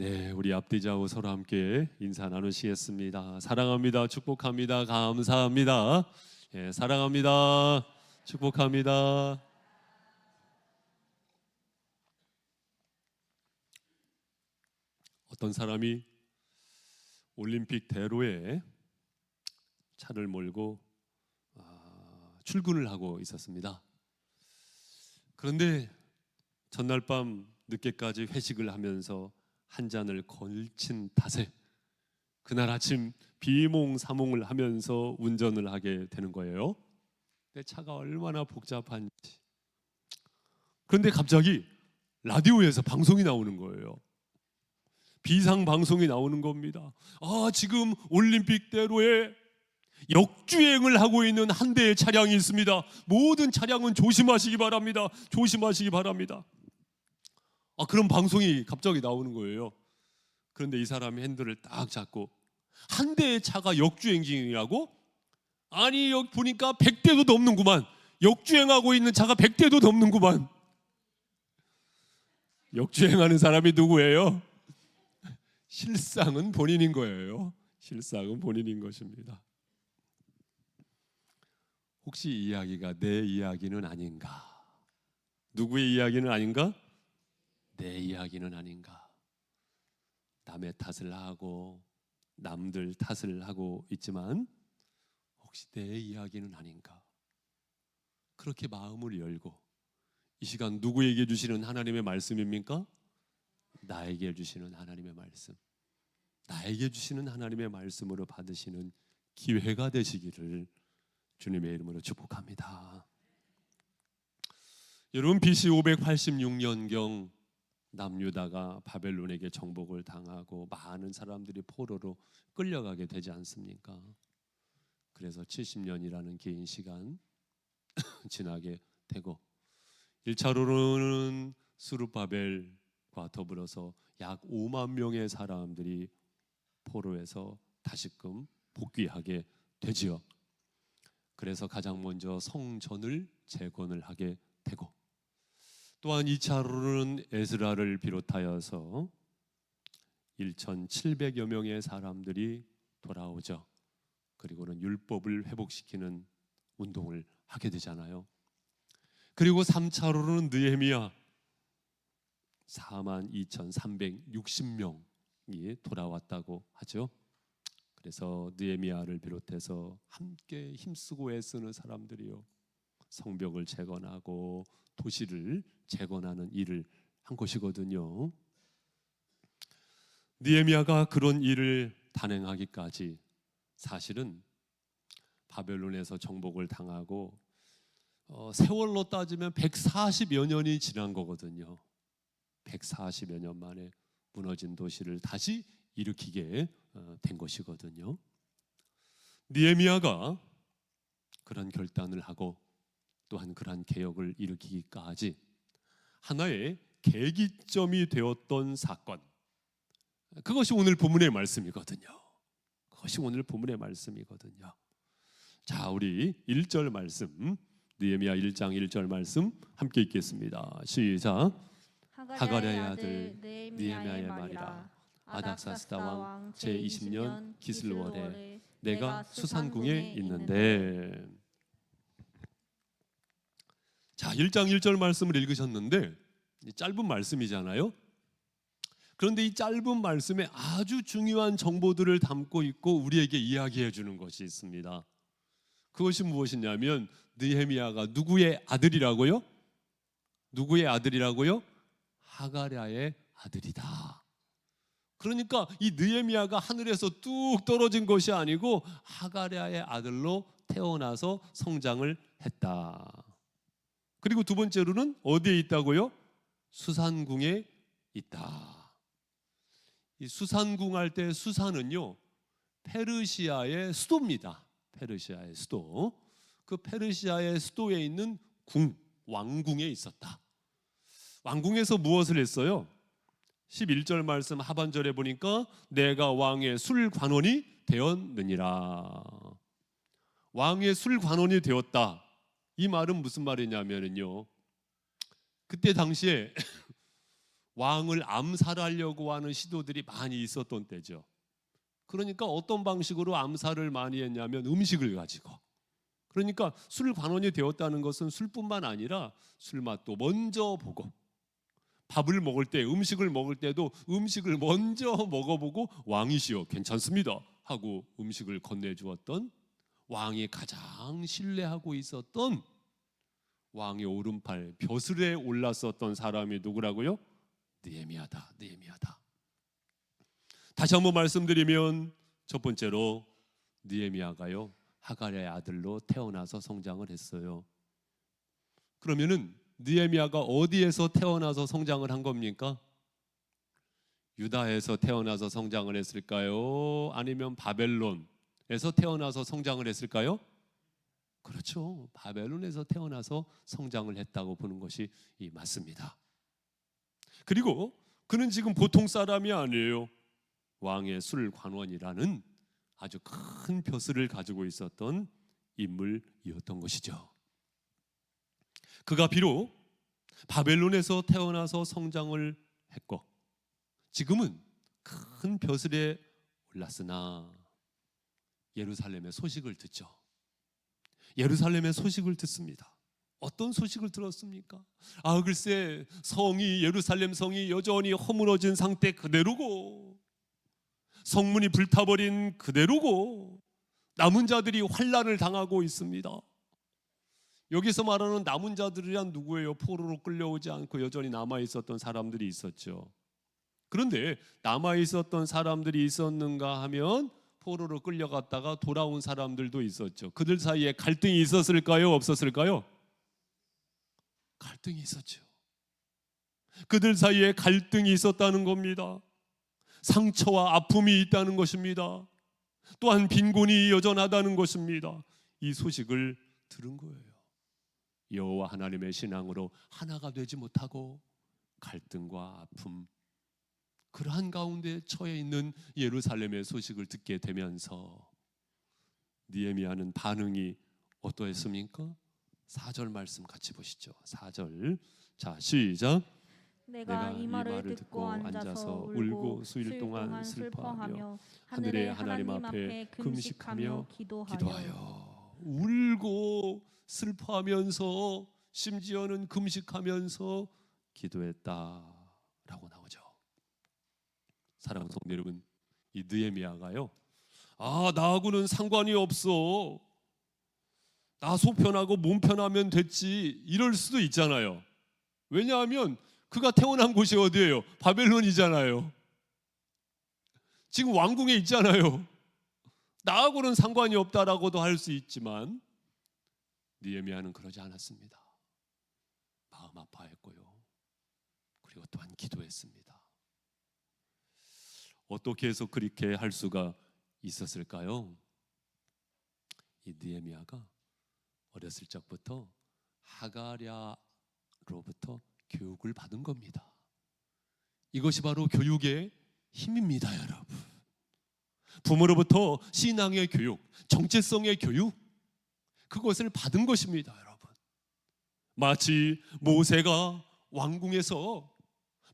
네, 우리 앞뒤좌우 서로 함께 인사 나누시겠습니다. 사랑합니다. 축복합니다. 감사합니다. 예, 사랑합니다. 축복합니다. 어떤 사람이 올림픽 대로에 차를 몰고 출근을 하고 있었습니다. 그런데 전날 밤 늦게까지 회식을 하면서 한 잔을 걸친 탓에 그날 아침 비몽사몽을 하면서 운전을 하게 되는 거예요. 내 차가 얼마나 복잡한지. 그런데 갑자기 라디오에서 방송이 나오는 거예요. 비상 방송이 나오는 겁니다. 지금 올림픽대로에 역주행을 하고 있는 한 대의 차량이 있습니다. 모든 차량은 조심하시기 바랍니다. 조심하시기 바랍니다. 그런 방송이 갑자기 나오는 거예요. 그런데 이 사람이 핸들을 딱 잡고 한 대의 차가 역주행 중이라고? 아니, 여기 보니까 100대도 넘는구만. 역주행하고 있는 차가 100대도 넘는구만. 역주행하는 사람이 누구예요? 실상은 본인인 거예요. 실상은 본인인 것입니다. 혹시 이 이야기가 내 이야기는 아닌가? 누구의 이야기는 아닌가? 내 이야기는 아닌가? 남의 탓을 하고 남들 탓을 하고 있지만 혹시 내 이야기는 아닌가? 그렇게 마음을 열고 이 시간 누구에게 주시는 하나님의 말씀입니까? 나에게 주시는 하나님의 말씀, 나에게 주시는 하나님의 말씀으로 받으시는 기회가 되시기를 주님의 이름으로 축복합니다. 여러분, BC 586년경 남유다가 바벨론에게 정복을 당하고 많은 사람들이 포로로 끌려가게 되지 않습니까? 그래서 70년이라는 긴 시간 지나게 되고 1차로는 스룹바벨과 더불어서 약 5만 명의 사람들이 포로에서 다시금 복귀하게 되지요. 그래서 가장 먼저 성전을 재건을 하게 되고 또한 2차로는 에스라를 비롯하여서 1,700여 명의 사람들이 돌아오죠. 그리고는 율법을 회복시키는 운동을 하게 되잖아요. 그리고 3차로는 느헤미야 42,360명이 돌아왔다고 하죠. 그래서 느헤미야를 비롯해서 함께 힘쓰고 애쓰는 사람들이요, 성벽을 재건하고 도시를 재건하는 일을 한 것이거든요. 느헤미야가 그런 일을 단행하기까지 사실은 바벨론에서 정복을 당하고 세월로 따지면 140여 년이 지난 거거든요. 140여 년 만에 무너진 도시를 다시 일으키게 된 것이거든요. 느헤미야가 그런 결단을 하고 또한 그러한 개혁을 일으키기까지 하나의 계기점이 되었던 사건, 그것이 오늘 본문의 말씀이거든요. 그것이 오늘 본문의 말씀이거든요. 자, 우리 1절 말씀, 느헤미야 1장 1절 말씀 함께 읽겠습니다. 시작. 하가랴의 아들 느헤미야의 말이라. 아닥사스다 왕 제20년 기슬월에 내가 수산궁에 있는데. 자, 1장 1절 말씀을 읽으셨는데 짧은 말씀이잖아요. 그런데 이 짧은 말씀에 아주 중요한 정보들을 담고 있고 우리에게 이야기해 주는 것이 있습니다. 그것이 무엇이냐면 느헤미야가 누구의 아들이라고요? 누구의 아들이라고요? 하가랴의 아들이다. 그러니까 이 느헤미야가 하늘에서 뚝 떨어진 것이 아니고 하가랴의 아들로 태어나서 성장을 했다. 그리고 두 번째로는 어디에 있다고요? 수산궁에 있다. 이 수산궁 할 때 수산은요, 페르시아의 수도입니다. 페르시아의 수도. 그 페르시아의 수도에 있는 궁, 왕궁에 있었다. 왕궁에서 무엇을 했어요? 11절 말씀 하반절에 보니까 내가 왕의 술관원이 되었느니라. 왕의 술관원이 되었다. 이 말은 무슨 말이냐면요, 그때 당시에 왕을 암살하려고 하는 시도들이 많이 있었던 때죠. 그러니까 어떤 방식으로 암살을 많이 했냐면 음식을 가지고. 그러니까 술 관원이 되었다는 것은 술뿐만 아니라 술 맛도 먼저 보고, 밥을 먹을 때, 음식을 먹을 때도 음식을 먼저 먹어보고 왕이시여 괜찮습니다 하고 음식을 건네주었던, 왕이 가장 신뢰하고 있었던, 왕의 오른팔 벼슬에 올랐었던 사람이 누구라고요? 느헤미야다. 느헤미야다. 다시 한번 말씀드리면, 첫 번째로 느헤미야가요 하갈의 아들로 태어나서 성장을 했어요. 그러면은 느헤미야가 어디에서 태어나서 성장을 한 겁니까? 유다에서 태어나서 성장을 했을까요? 아니면 바벨론에서 태어나서 성장을 했을까요? 그렇죠. 바벨론에서 태어나서 성장을 했다고 보는 것이 맞습니다. 그리고 그는 지금 보통 사람이 아니에요. 왕의 술관원이라는 아주 큰 벼슬을 가지고 있었던 인물이었던 것이죠. 그가 비록 바벨론에서 태어나서 성장을 했고 지금은 큰 벼슬에 올랐으나 예루살렘의 소식을 듣죠. 예루살렘의 소식을 듣습니다. 어떤 소식을 들었습니까? 글쎄 예루살렘 성이 여전히 허물어진 상태 그대로고, 성문이 불타버린 그대로고, 남은 자들이 환난을 당하고 있습니다. 여기서 말하는 남은 자들이란 누구예요? 포로로 끌려오지 않고 여전히 남아있었던 사람들이 있었죠. 그런데 남아있었던 사람들이 있었는가 하면 포로로 끌려갔다가 돌아온 사람들도 있었죠. 그들 사이에 갈등이 있었을까요? 없었을까요? 갈등이 있었죠. 그들 사이에 갈등이 있었다는 겁니다. 상처와 아픔이 있다는 것입니다. 또한 빈곤이 여전하다는 것입니다. 이 소식을 들은 거예요. 여호와 하나님의 신앙으로 하나가 되지 못하고 갈등과 아픔, 그러한 가운데 처해 있는 예루살렘의 소식을 듣게 되면서 느헤미야는 반응이 어떠했습니까? 4절 말씀 같이 보시죠. 4절. 자, 시작. 내가 이 말을 듣고 앉아서 울고 수일 동안 슬퍼하며 하늘의 하나님 앞에 금식하며 기도하여. 울고 슬퍼하면서 심지어는 금식하면서 기도했다라고 나오죠. 사랑하는 성도 여러분, 이 느헤미야가요, 나하고는 상관이 없어, 나 속 편하고 몸 편하면 됐지, 이럴 수도 있잖아요. 왜냐하면 그가 태어난 곳이 어디예요? 바벨론이잖아요. 지금 왕궁에 있잖아요. 나하고는 상관이 없다라고도 할 수 있지만 느헤미야는 그러지 않았습니다. 마음 아파했고요, 그리고 또한 기도했습니다. 어떻게 해서 그렇게 할 수가 있었을까요? 이 느헤미야가 어렸을 적부터 하갈야로부터 교육을 받은 겁니다. 이것이 바로 교육의 힘입니다, 여러분. 부모로부터 신앙의 교육, 정체성의 교육, 그것을 받은 것입니다, 여러분. 마치 모세가 왕궁에서,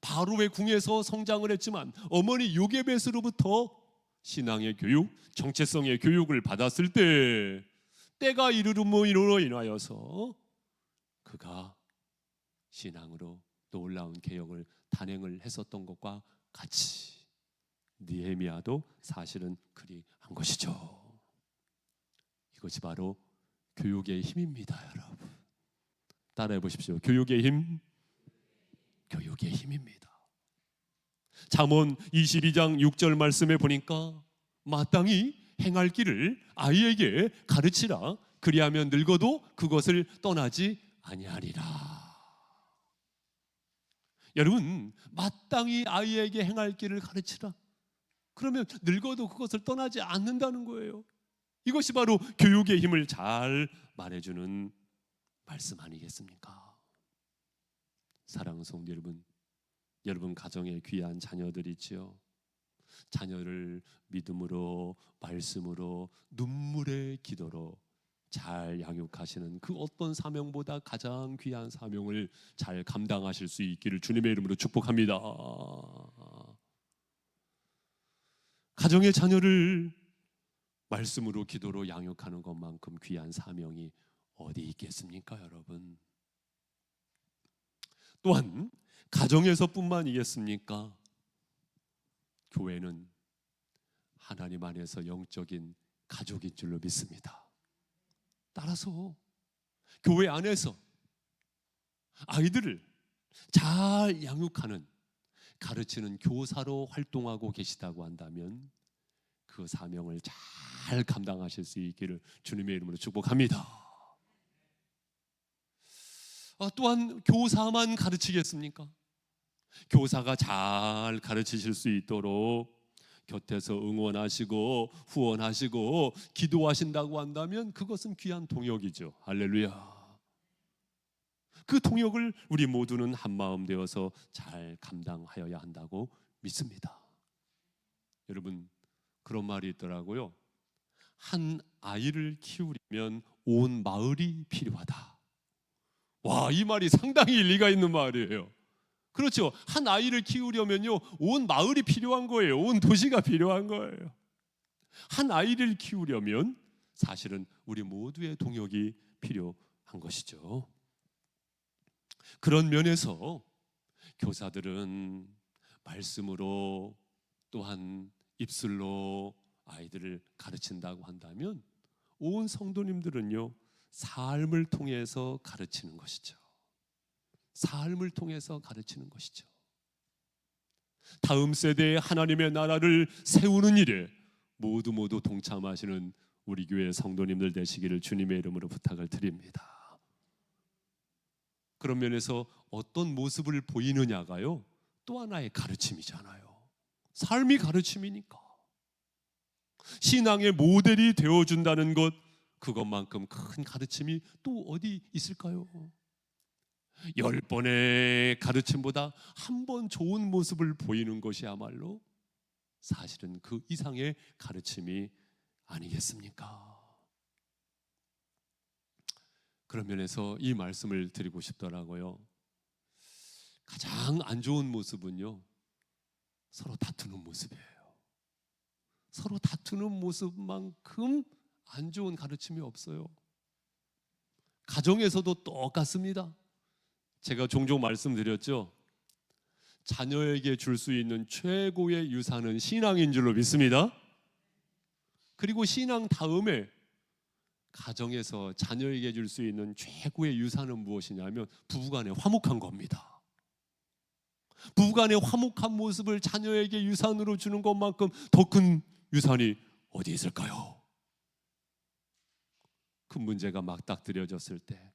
바로의 궁에서 성장을 했지만 어머니 요게벳으로부터 신앙의 교육, 정체성의 교육을 받았을 때 때가 이르므로 인하여서 그가 신앙으로 놀라운 개혁을 단행을 했었던 것과 같이 느헤미야도 사실은 그리한 것이죠. 이것이 바로 교육의 힘입니다, 여러분. 따라해 보십시오. 교육의 힘, 교육의 힘입니다. 잠언 22장 6절 말씀에 보니까 마땅히 행할 길을 아이에게 가르치라, 그리하면 늙어도 그것을 떠나지 아니하리라. 여러분, 마땅히 아이에게 행할 길을 가르치라, 그러면 늙어도 그것을 떠나지 않는다는 거예요. 이것이 바로 교육의 힘을 잘 말해주는 말씀 아니겠습니까? 사랑하는 성도 여러분, 여러분 가정에 귀한 자녀들이 있지요. 자녀를 믿음으로, 말씀으로, 눈물의 기도로 잘 양육하시는 그 어떤 사명보다 가장 귀한 사명을 잘 감당하실 수 있기를 주님의 이름으로 축복합니다. 가정의 자녀를 말씀으로 기도로 양육하는 것만큼 귀한 사명이 어디 있겠습니까, 여러분? 또한 가정에서뿐만이겠습니까? 교회는 하나님 안에서 영적인 가족인 줄로 믿습니다. 따라서 교회 안에서 아이들을 잘 양육하는, 가르치는 교사로 활동하고 계시다고 한다면 그 사명을 잘 감당하실 수 있기를 주님의 이름으로 축복합니다. 또한 교사만 가르치겠습니까? 교사가 잘 가르치실 수 있도록 곁에서 응원하시고 후원하시고 기도하신다고 한다면 그것은 귀한 동역이죠. 할렐루야. 그 동역을 우리 모두는 한마음 되어서 잘 감당하여야 한다고 믿습니다. 여러분, 그런 말이 있더라고요. 한 아이를 키우려면 온 마을이 필요하다. 와, 이 말이 상당히 일리가 있는 말이에요. 그렇죠. 한 아이를 키우려면요, 온 마을이 필요한 거예요. 온 도시가 필요한 거예요. 한 아이를 키우려면 사실은 우리 모두의 동역이 필요한 것이죠. 그런 면에서 교사들은 말씀으로 또한 입술로 아이들을 가르친다고 한다면 온 성도님들은요, 삶을 통해서 가르치는 것이죠. 삶을 통해서 가르치는 것이죠. 다음 세대에 하나님의 나라를 세우는 일에 모두 동참하시는 우리 교회 성도님들 되시기를 주님의 이름으로 부탁을 드립니다. 그런 면에서 어떤 모습을 보이느냐가요, 또 하나의 가르침이잖아요. 삶이 가르침이니까. 신앙의 모델이 되어준다는 것, 그것만큼 큰 가르침이 또 어디 있을까요? 10번의 가르침보다 한 번 좋은 모습을 보이는 것이야말로 사실은 그 이상의 가르침이 아니겠습니까? 그런 면에서 이 말씀을 드리고 싶더라고요. 가장 안 좋은 모습은요, 서로 다투는 모습이에요. 서로 다투는 모습만큼 안 좋은 가르침이 없어요. 가정에서도 똑같습니다. 제가 종종 말씀드렸죠. 자녀에게 줄 수 있는 최고의 유산은 신앙인 줄로 믿습니다. 그리고 신앙 다음에 가정에서 자녀에게 줄 수 있는 최고의 유산은 무엇이냐면 부부간의 화목한 겁니다. 부부간의 화목한 모습을 자녀에게 유산으로 주는 것만큼 더 큰 유산이 어디 있을까요? 큰 문제가 막닥뜨려졌을 때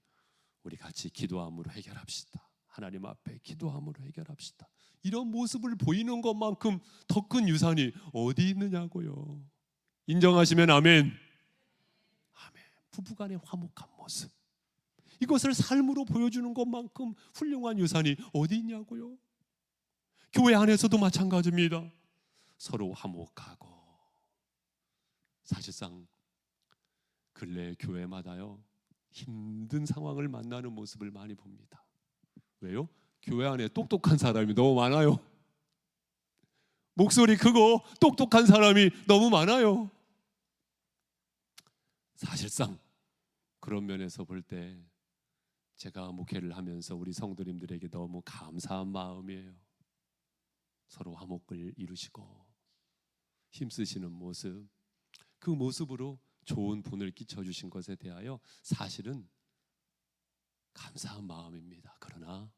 우리 같이 기도함으로 해결합시다. 하나님 앞에 기도함으로 해결합시다. 이런 모습을 보이는 것만큼 더 큰 유산이 어디 있느냐고요. 인정하시면 아멘. 아멘. 부부간의 화목한 모습, 이것을 삶으로 보여주는 것만큼 훌륭한 유산이 어디 있냐고요. 교회 안에서도 마찬가지입니다. 서로 화목하고, 사실상 근래 교회마다요, 힘든 상황을 만나는 모습을 많이 봅니다. 왜요? 교회 안에 똑똑한 사람이 너무 많아요. 목소리 크고 똑똑한 사람이 너무 많아요. 사실상 그런 면에서 볼 때 제가 목회를 하면서 우리 성도님들에게 너무 감사한 마음이에요. 서로 화목을 이루시고 힘쓰시는 모습, 그 모습으로 좋은 분을 끼쳐주신 것에 대하여 사실은 감사한 마음입니다. 그러나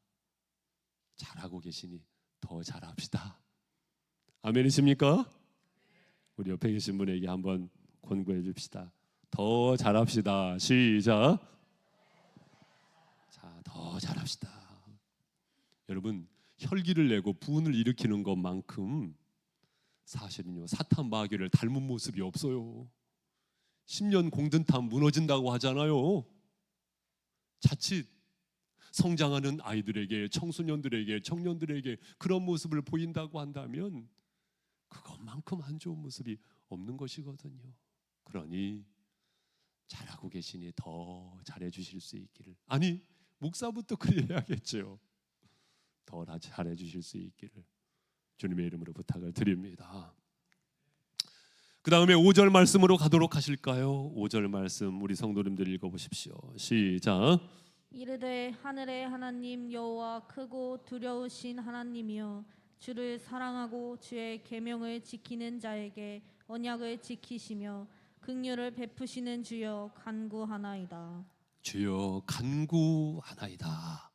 잘하고 계시니 더 잘합시다. 아멘이십니까? 우리 옆에 계신 분에게 한번 권고해 줍시다. 더 잘합시다. 시작. 자, 더 잘합시다. 여러분, 혈기를 내고 분을 일으키는 것만큼 사실은요, 사탄 마귀를 닮은 모습이 없어요. 10년 공든탑 무너진다고 하잖아요. 자칫 성장하는 아이들에게, 청소년들에게, 청년들에게 그런 모습을 보인다고 한다면 그것만큼 안 좋은 모습이 없는 것이거든요. 그러니 잘하고 계시니 더 잘해 주실 수 있기를. 아니, 목사부터 그래야겠죠. 더 잘해 주실 수 있기를 주님의 이름으로 부탁을 드립니다. 그 다음에 5절 말씀으로 가도록 하실까요? 5절 말씀 우리 성도님들 읽어보십시오. 시작. 이르되 하늘의 하나님 여호와 크고 두려우신 하나님이여 주를 사랑하고 주의 계명을 지키는 자에게 언약을 지키시며 긍휼을 베푸시는 주여 간구하나이다. 주여 간구하나이다.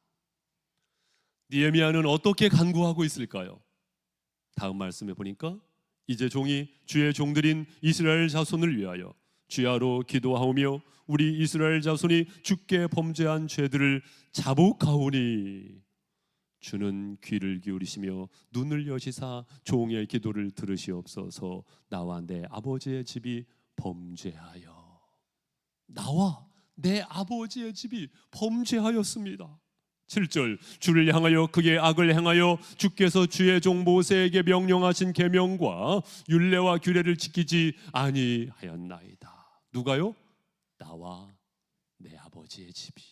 느헤미야는 어떻게 간구하고 있을까요? 다음 말씀에 보니까 이제 종이 주의 종들인 이스라엘 자손을 위하여 주야로 기도하오며 우리 이스라엘 자손이 주께 범죄한 죄들을 자복하오니 주는 귀를 기울이시며 눈을 여시사 종의 기도를 들으시옵소서. 나와 내 아버지의 집이 범죄하여, 나와 내 아버지의 집이 범죄하였습니다. 7절 주를 향하여 그의 악을 행하여 주께서 주의 종 모세에게 명령하신 계명과 율례와 규례를 지키지 아니하였나이다. 누가요? 나와 내 아버지의 집이.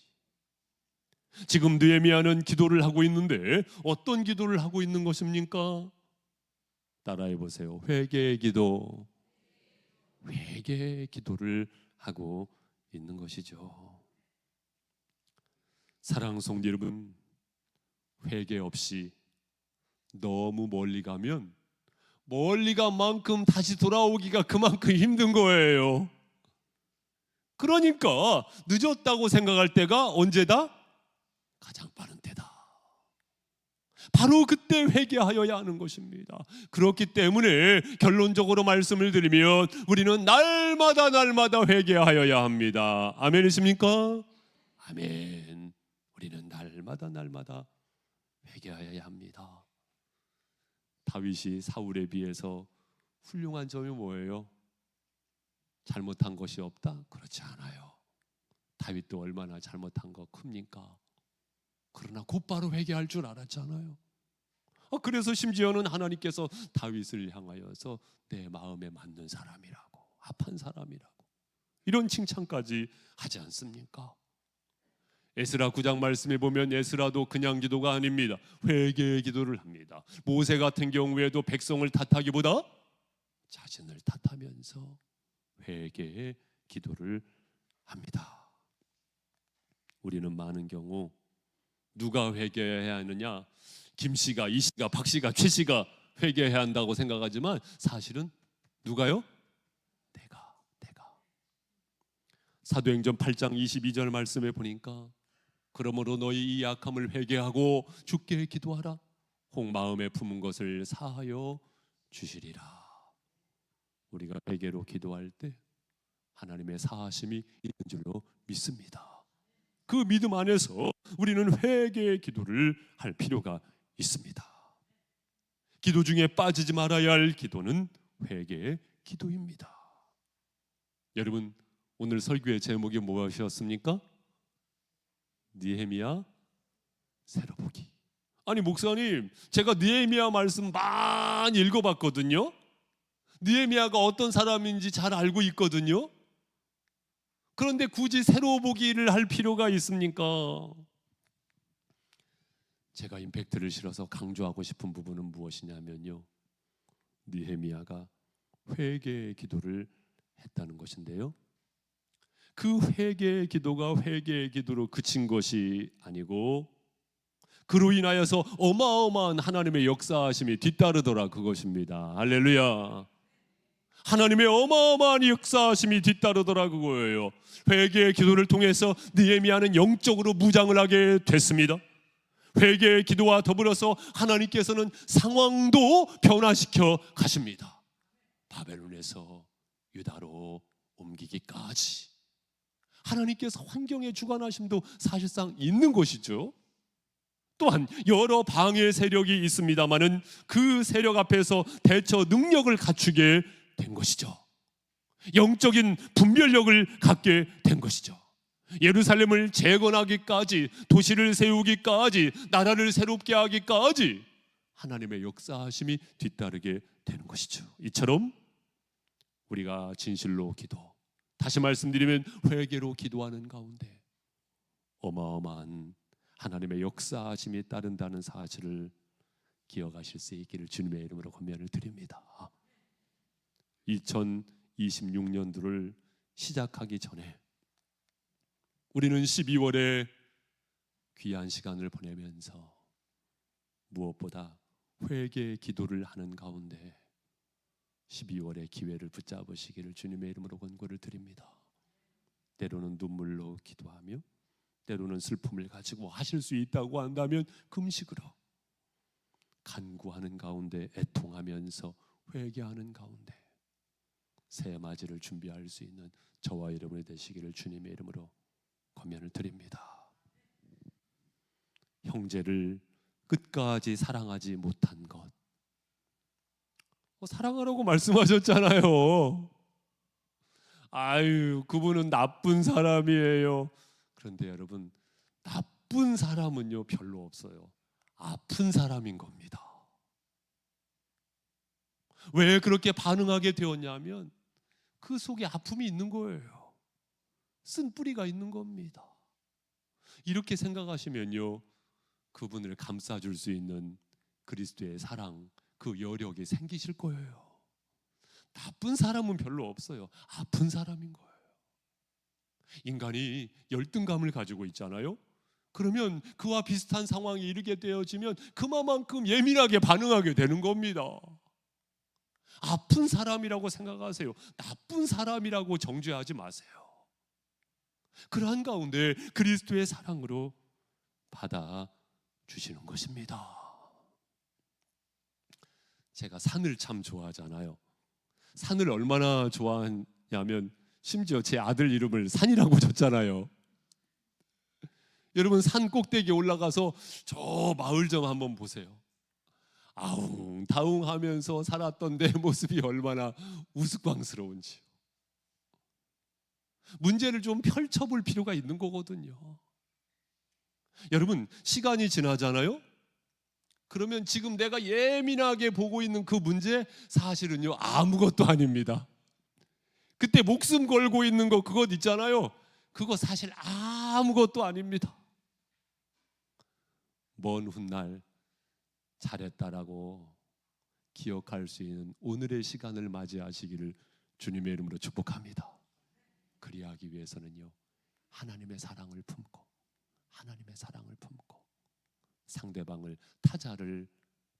지금 느헤미야는 기도를 하고 있는데 어떤 기도를 하고 있는 것입니까? 따라해 보세요. 회개의 기도. 회개의 기도를 하고 있는 것이죠. 사랑하는 성도 여러분, 회개 없이 너무 멀리 가면 멀리 간 만큼 다시 돌아오기가 그만큼 힘든 거예요. 그러니까 늦었다고 생각할 때가 언제다? 가장 빠른 때다. 바로 그때 회개하여야 하는 것입니다. 그렇기 때문에 결론적으로 말씀을 드리면 우리는 날마다 회개하여야 합니다. 아멘이십니까? 아멘. 우리는 날마다 회개하여야 합니다. 다윗이 사울에 비해서 훌륭한 점이 뭐예요? 잘못한 것이 없다? 그렇지 않아요. 다윗도 얼마나 잘못한 거 큽니까? 그러나 곧바로 회개할 줄 알았잖아요. 그래서 심지어는 하나님께서 다윗을 향하여서 내 마음에 맞는 사람이라고, 합한 사람이라고 이런 칭찬까지 하지 않습니까? 에스라 9장 말씀에 보면 에스라도 그냥 기도가 아닙니다. 회개의 기도를 합니다. 모세 같은 경우에도 백성을 탓하기보다 자신을 탓하면서 회개의 기도를 합니다. 우리는 많은 경우 누가 회개해야 하느냐? 김씨가, 이씨가, 박씨가, 최씨가 회개해야 한다고 생각하지만 사실은 누가요? 내가. 사도행전 8장 22절 말씀에 보니까 그러므로 너희 이 약함을 회개하고 주께 기도하라. 혹 마음에 품은 것을 사하여 주시리라. 우리가 회개로 기도할 때 하나님의 사하심이 있는 줄로 믿습니다. 그 믿음 안에서 우리는 회개의 기도를 할 필요가 있습니다. 기도 중에 빠지지 말아야 할 기도는 회개의 기도입니다. 여러분, 오늘 설교의 제목이 무엇이었습니까? 느헤미야 세로보기. 아니 목사님, 제가 느헤미야 말씀 많이 읽어봤거든요. 느헤미야가 어떤 사람인지 잘 알고 있거든요. 그런데 굳이 세로보기를 할 필요가 있습니까? 제가 임팩트를 실어서 강조하고 싶은 부분은 무엇이냐면요, 느헤미야가 회개의 기도를 했다는 것인데요, 그 회개의 기도가 회개의 기도로 그친 것이 아니고 그로 인하여서 어마어마한 하나님의 역사하심이 뒤따르더라, 그것입니다. 할렐루야. 하나님의 어마어마한 역사하심이 뒤따르더라, 그거예요. 회개의 기도를 통해서 느헤미야는 영적으로 무장을 하게 됐습니다. 회개의 기도와 더불어서 하나님께서는 상황도 변화시켜 가십니다. 바벨론에서 유다로 옮기기까지 하나님께서 환경의 주관하심도 사실상 있는 것이죠. 또한 여러 방해 세력이 있습니다마는 그 세력 앞에서 대처 능력을 갖추게 된 것이죠. 영적인 분별력을 갖게 된 것이죠. 예루살렘을 재건하기까지, 도시를 세우기까지, 나라를 새롭게 하기까지 하나님의 역사하심이 뒤따르게 되는 것이죠. 이처럼 우리가 진실로 기도, 다시 말씀드리면 회개로 기도하는 가운데 어마어마한 하나님의 역사하심이 따른다는 사실을 기억하실 수 있기를 주님의 이름으로 권면을 드립니다. 2026년도를 시작하기 전에 우리는 12월에 귀한 시간을 보내면서 무엇보다 회개 기도를 하는 가운데 12월의 기회를 붙잡으시기를 주님의 이름으로 권고를 드립니다. 때로는 눈물로 기도하며 때로는 슬픔을 가지고 하실 수 있다고 한다면 금식으로 간구하는 가운데 애통하면서 회개하는 가운데 새 맞이를 준비할 수 있는 저와 여러분이 되시기를 주님의 이름으로 권면을 드립니다. 형제를 끝까지 사랑하지 못한 것, 사랑하라고 말씀하셨잖아요. 아유, 그분은 나쁜 사람이에요. 그런데 여러분, 나쁜 사람은요 별로 없어요. 아픈 사람인 겁니다. 왜 그렇게 반응하게 되었냐면 그 속에 아픔이 있는 거예요. 쓴 뿌리가 있는 겁니다. 이렇게 생각하시면요, 그분을 감싸줄 수 있는 그리스도의 사랑, 그 여력이 생기실 거예요. 나쁜 사람은 별로 없어요. 아픈 사람인 거예요. 인간이 열등감을 가지고 있잖아요. 그러면 그와 비슷한 상황이 이르게 되어지면 그만큼 예민하게 반응하게 되는 겁니다. 아픈 사람이라고 생각하세요. 나쁜 사람이라고 정죄하지 마세요. 그러한 가운데 그리스도의 사랑으로 받아 주시는 것입니다. 제가 산을 참 좋아하잖아요. 산을 얼마나 좋아하냐면 심지어 제 아들 이름을 산이라고 줬잖아요. 여러분, 산 꼭대기에 올라가서 저 마을 좀 한번 보세요. 아웅다웅하면서 살았던 내 모습이 얼마나 우스꽝스러운지. 문제를 좀 펼쳐볼 필요가 있는 거거든요. 여러분, 시간이 지나잖아요. 그러면 지금 내가 예민하게 보고 있는 그 문제 사실은요 아무것도 아닙니다. 그때 목숨 걸고 있는 거 그것 있잖아요. 그거 사실 아무것도 아닙니다. 먼 훗날 잘했다라고 기억할 수 있는 오늘의 시간을 맞이하시기를 주님의 이름으로 축복합니다. 그리하기 위해서는요, 하나님의 사랑을 품고 상대방을, 타자를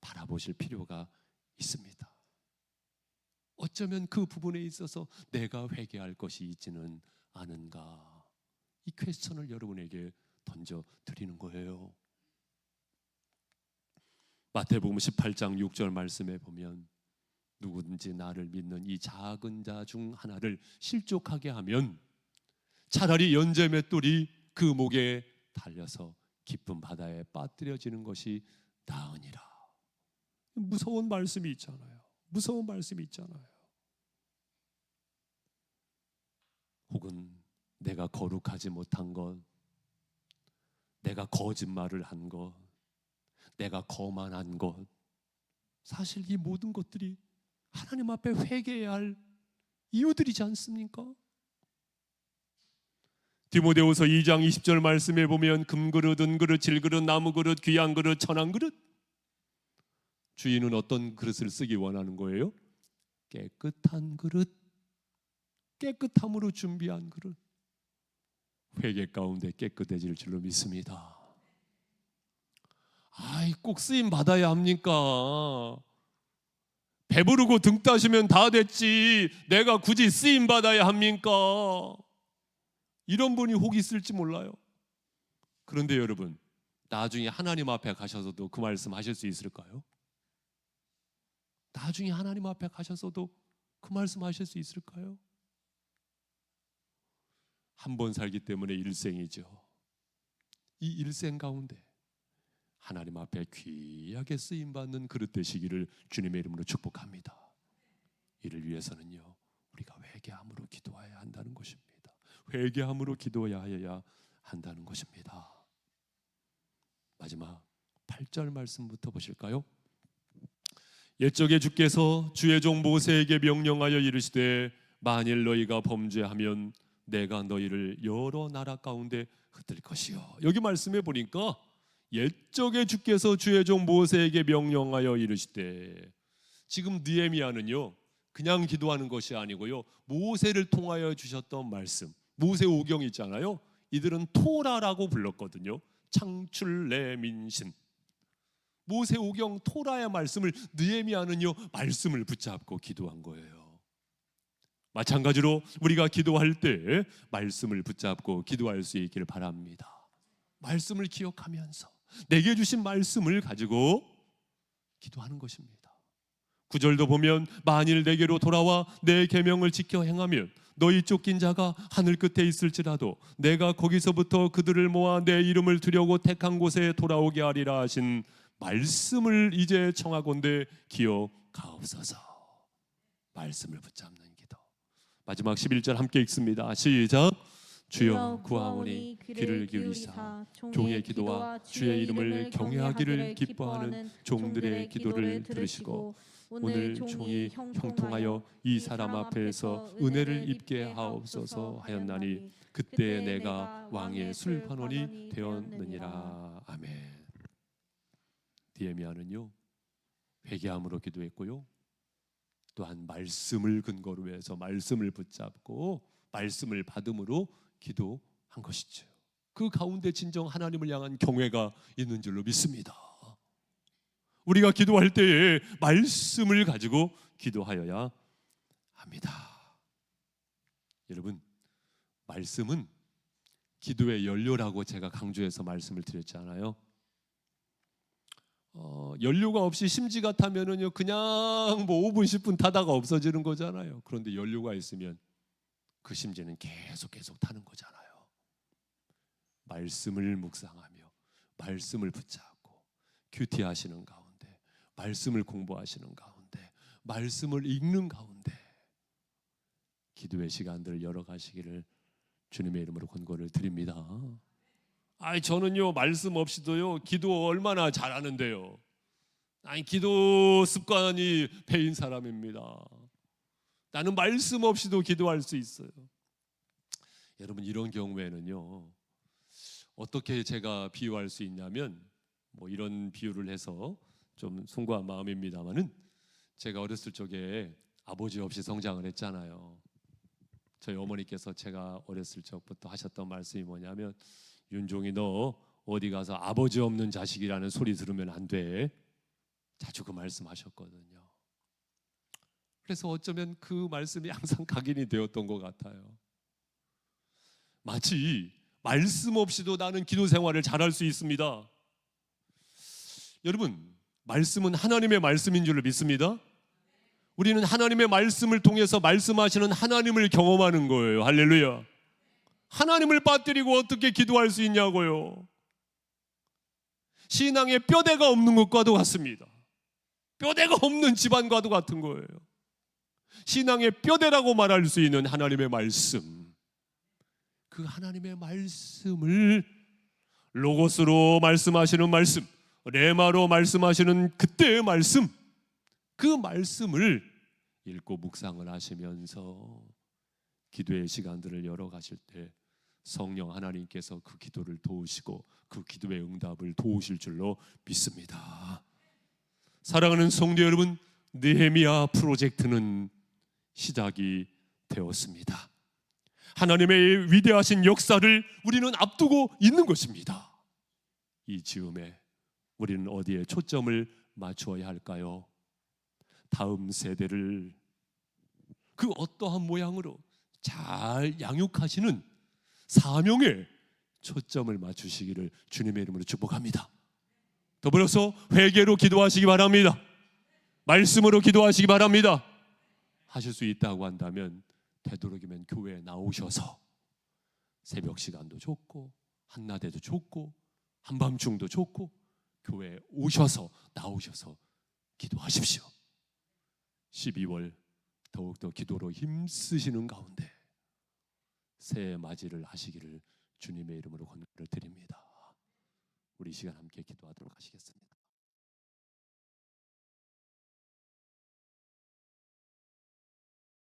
바라보실 필요가 있습니다. 어쩌면 그 부분에 있어서 내가 회개할 것이 있지는 않은가, 이 퀘스천을 여러분에게 던져 드리는 거예요. 마태복음 18장 6절 말씀에 보면 누구든지 나를 믿는 이 작은 자 중 하나를 실족하게 하면 차라리 연재 맷돌이 그 목에 달려서 깊은 바다에 빠뜨려지는 것이 나으니라. 무서운 말씀이 있잖아요. 혹은 내가 거룩하지 못한 것, 내가 거짓말을 한 것, 내가 거만한 것, 사실 이 모든 것들이 하나님 앞에 회개해야 할 이유들이지 않습니까? 디모데후서 2장 20절 말씀에 보면 금그릇, 은그릇, 질그릇, 나무그릇, 귀한 그릇, 천한 그릇. 주인은 어떤 그릇을 쓰기 원하는 거예요? 깨끗한 그릇, 깨끗함으로 준비한 그릇. 회개 가운데 깨끗해질 줄로 믿습니다. 꼭 쓰임 받아야 합니까? 배부르고 등 따시면 다 됐지 내가 굳이 쓰임 받아야 합니까? 이런 분이 혹 있을지 몰라요. 그런데 여러분, 나중에 하나님 앞에 가셔서도 그 말씀 하실 수 있을까요? 나중에 하나님 앞에 가셔서도 그 말씀 하실 수 있을까요? 한 번 살기 때문에 일생이죠. 이 일생 가운데 하나님 앞에 귀하게 쓰임받는 그릇 되시기를 주님의 이름으로 축복합니다. 이를 위해서는요, 우리가 회개함으로 기도해야 한다는 것입니다. 회개함으로 기도해야 한다는 것입니다. 마지막 8절 말씀부터 보실까요? 옛적에 주께서 주의 종 모세에게 명령하여 이르시되 만일 너희가 범죄하면 내가 너희를 여러 나라 가운데 흩을 것이요. 여기 말씀해 보니까 옛적에 주께서 주의 종 모세에게 명령하여 이르시되, 지금 느헤미야는요 그냥 기도하는 것이 아니고요, 모세를 통하여 주셨던 말씀, 모세오경 있잖아요. 이들은 토라라고 불렀거든요. 창출 내 민신. 모세오경 토라의 말씀을 느헤미야는요 말씀을 붙잡고 기도한 거예요. 마찬가지로 우리가 기도할 때 말씀을 붙잡고 기도할 수 있기를 바랍니다. 말씀을 기억하면서 내게 주신 말씀을 가지고 기도하는 것입니다. 9절도 보면 만일 내게로 돌아와 내 계명을 지켜 행하면 너희 쫓긴 자가 하늘 끝에 있을지라도 내가 거기서부터 그들을 모아 내 이름을 두려고 택한 곳에 돌아오게 하리라 하신 말씀을 이제 청하건대 기억하옵소서. 말씀을 붙잡는 기도. 마지막 11절 함께 읽습니다. 시작. 주여 구하오니 귀를 기울이사 종의 기도와 주의 이름을 경외하기를 기뻐하는 종들의 기도를 들으시고 오늘 종이 형통하여 이 사람 앞에서 은혜를 입게 하옵소서 하였나니 그때 내가 왕의 술판원이 되었느니라. 아멘. 느헤미야는요 회개함으로 기도했고요, 또한 말씀을 근거로 해서 말씀을 붙잡고 말씀을 받음으로 기도한 것이죠. 그 가운데 진정 하나님을 향한 경외가 있는 줄로 믿습니다. 우리가 기도할 때에 말씀을 가지고 기도하여야 합니다. 여러분, 말씀은 기도의 연료라고 제가 강조해서 말씀을 드렸잖아요. 연료가 없이 심지가 타면은요 그냥 뭐 5분 10분 타다가 없어지는 거잖아요. 그런데 연료가 있으면 그 심지는 계속 타는 거잖아요. 말씀을 묵상하며 말씀을 붙잡고 큐티하시는 가운데, 말씀을 공부하시는 가운데, 말씀을 읽는 가운데 기도의 시간들을 열어가시기를 주님의 이름으로 권고를 드립니다. 저는요 말씀 없이도요 기도 얼마나 잘하는데요. 기도 습관이 배인 사람입니다. 나는 말씀 없이도 기도할 수 있어요. 여러분, 이런 경우에는요 어떻게 제가 비유할 수 있냐면, 뭐 이런 비유를 해서 좀 숭고한 마음입니다만은, 제가 어렸을 적에 아버지 없이 성장을 했잖아요. 저희 어머니께서 제가 어렸을 적부터 하셨던 말씀이 뭐냐면, 윤종이 너 어디 가서 아버지 없는 자식이라는 소리 들으면 안 돼. 자주 그 말씀하셨거든요. 그래서 어쩌면 그 말씀이 항상 각인이 되었던 것 같아요. 마치 말씀 없이도 나는 기도 생활을 잘할 수 있습니다. 여러분, 말씀은 하나님의 말씀인 줄 믿습니다. 우리는 하나님의 말씀을 통해서 말씀하시는 하나님을 경험하는 거예요. 할렐루야. 하나님을 빠뜨리고 어떻게 기도할 수 있냐고요. 신앙에 뼈대가 없는 것과도 같습니다. 뼈대가 없는 집안과도 같은 거예요. 신앙의 뼈대라고 말할 수 있는 하나님의 말씀, 그 하나님의 말씀을 로고스로 말씀하시는 말씀, 레마로 말씀하시는 그때의 말씀, 그 말씀을 읽고 묵상을 하시면서 기도의 시간들을 열어가실 때 성령 하나님께서 그 기도를 도우시고 그 기도의 응답을 도우실 줄로 믿습니다. 사랑하는 성도 여러분, 느헤미야 프로젝트는 시작이 되었습니다. 하나님의 위대하신 역사를 우리는 앞두고 있는 것입니다. 이 즈음에 우리는 어디에 초점을 맞추어야 할까요? 다음 세대를 그 어떠한 모양으로 잘 양육하시는 사명에 초점을 맞추시기를 주님의 이름으로 축복합니다. 더불어서 회개로 기도하시기 바랍니다. 말씀으로 기도하시기 바랍니다. 하실 수 있다고 한다면 되도록이면 교회에 나오셔서 새벽 시간도 좋고 한낮에도 좋고 한밤중도 좋고 교회에 오셔서 나오셔서 기도하십시오. 12월 더욱더 기도로 힘쓰시는 가운데 새해 맞이를 하시기를 주님의 이름으로 권고를 드립니다. 우리 시간 함께 기도하도록 하시겠습니다.